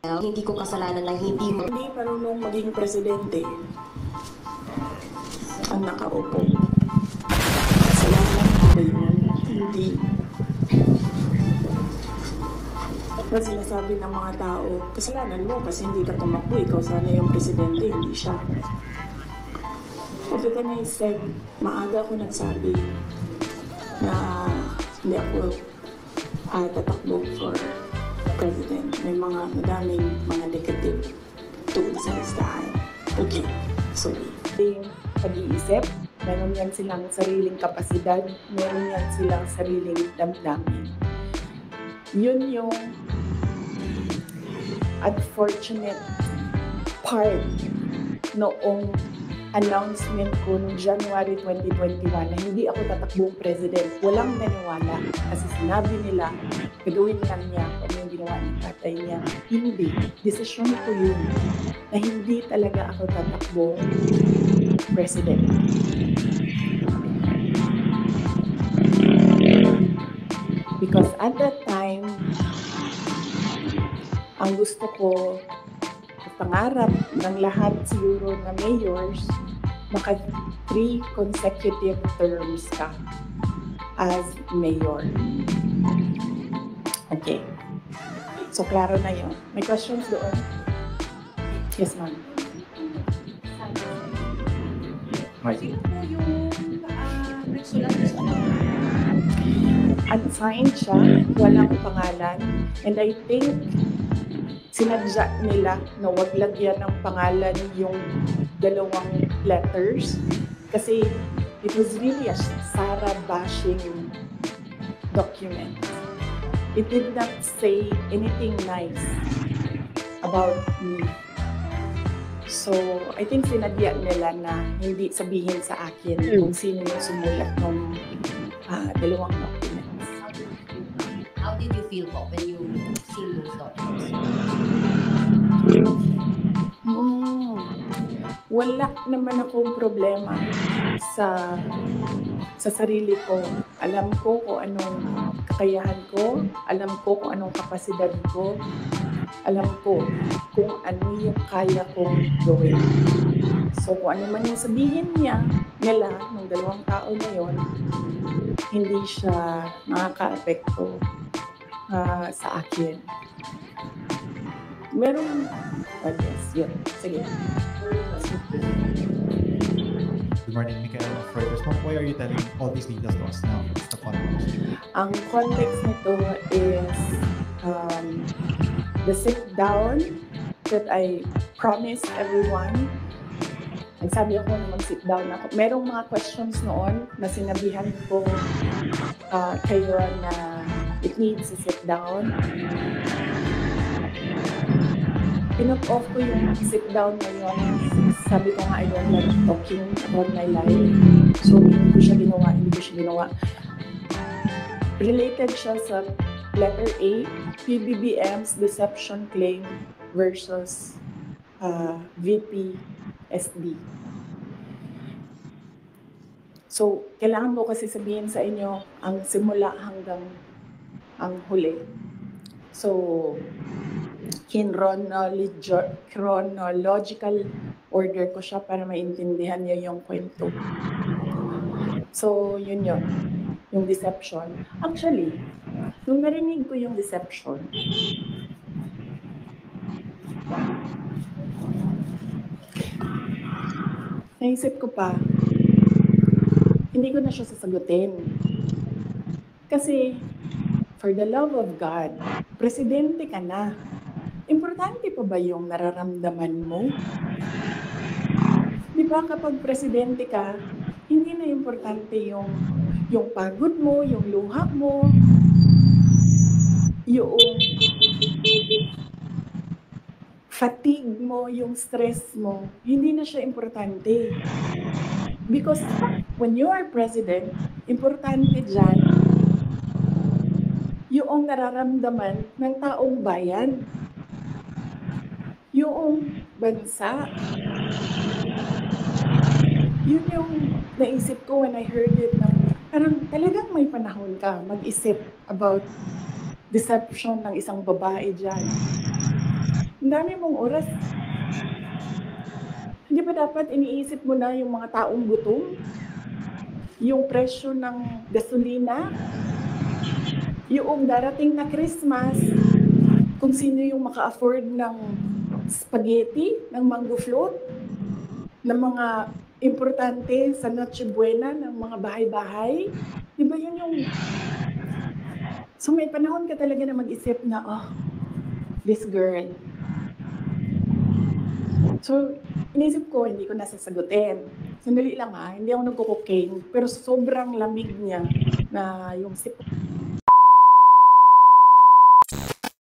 Hindi ko kasalanan na hindi mo. Hindi marunong maging presidente ang nakaupo. Kasalanan ko ba yun? Hindi. At sinasabi ng mga tao, kasalanan mo kasi hindi ka tumakbo, ikaw sana yung presidente, hindi siya. What can I say? Maaga ako nagsabi na hindi ako tatakbo for president. May madaming mga negative tungkol sa listahan. Okay, sorry. Yung pag-iisip, meron yan silang sariling kapasidad, meron yan silang sariling damdamin. Yun yung unfortunate part noong announcement ko noong January 2021 na hindi ako tatakbong president. Walang naniwala kasi sinabi nila gagawin lang niya kung yung ginawa ng tatay niya. Hindi. Desisyon ko yun na hindi talaga ako tatakbong president. Because at that time, ang gusto ko, pangarap ng lahat siguro na mayors, maka 3 consecutive terms ka as mayor. Okay. So, klaro na yun. May questions doon? Yes, ma'am. Martin. Unsigned siya, walang pangalan, and I think sinadya nila na wag lagyan ng pangalan yung dalawang letters kasi it was really a Sara bashing document. It did not say anything nice about me. So, I think sinadya nila na hindi sabihin sa akin kung sino yung sumulat ng dalawang documents. How did you feel po when you see those documents? Wala naman akong problema sa sarili ko. Alam ko kung anong kakayahan ko, alam ko kung anong kapasidad ko, alam ko kung ano yung kaya kong gawin. So kung ano man yung sabihin nila ng dalawang tao na yon, hindi siya makaka-apekto sa akin. Meron, yes, yun. Sige. Good morning, Michael Freitas. Why are you telling all these details to us now? What's the context? Ang context nito is the sit down that I promised everyone. Nagsabi ako na mag-sit down ako. Merong mga questions noon na sinabihan ko kayo na it needs to sit down. Pin-off ko yung sit down na yun. Sabi ko nga, I don't like talking about my life. So, hindi ko siya ginawa. Related siya sa letter A, PBBM's deception claim versus VP SD. So, kailangan ko kasi sabihin sa inyo ang simula hanggang ang huli. So, chronological order ko siya para maintindihan niyo yung kwento. So, yun. Yung deception. Actually, nung narinig ko yung deception, naisip ko pa, hindi ko na siya sasagutin. Kasi, for the love of God, presidente ka na. Importante pa ba yung nararamdaman mo? Di ba kapag presidente ka, hindi na importante yung pagod mo, yung luha mo, yung fatigue mo, yung stress mo. Hindi na siya importante. Because when you are president, importante dyan yung nararamdaman ng taong bayan. Yung bansa. Yun yung naisip ko when I heard it na parang talagang may panahon ka mag-isip about deception ng isang babae dyan. dami mong oras. Hindi ba dapat iniisip mo na yung mga taong gutom? Yung presyo ng gasolina? Yung darating na Christmas, kung sino yung maka-afford ng spaghetti, ng mango float, ng mga importante sa Noche Buena, ng mga bahay-bahay. Di ba yun yung... So may panahon ka talaga na mag-isip na, oh, this girl. So, inisip ko, hindi ko nasasagutin. Sandali lang ha, hindi ako nagko-cocaine, pero sobrang lamig niya na yung sip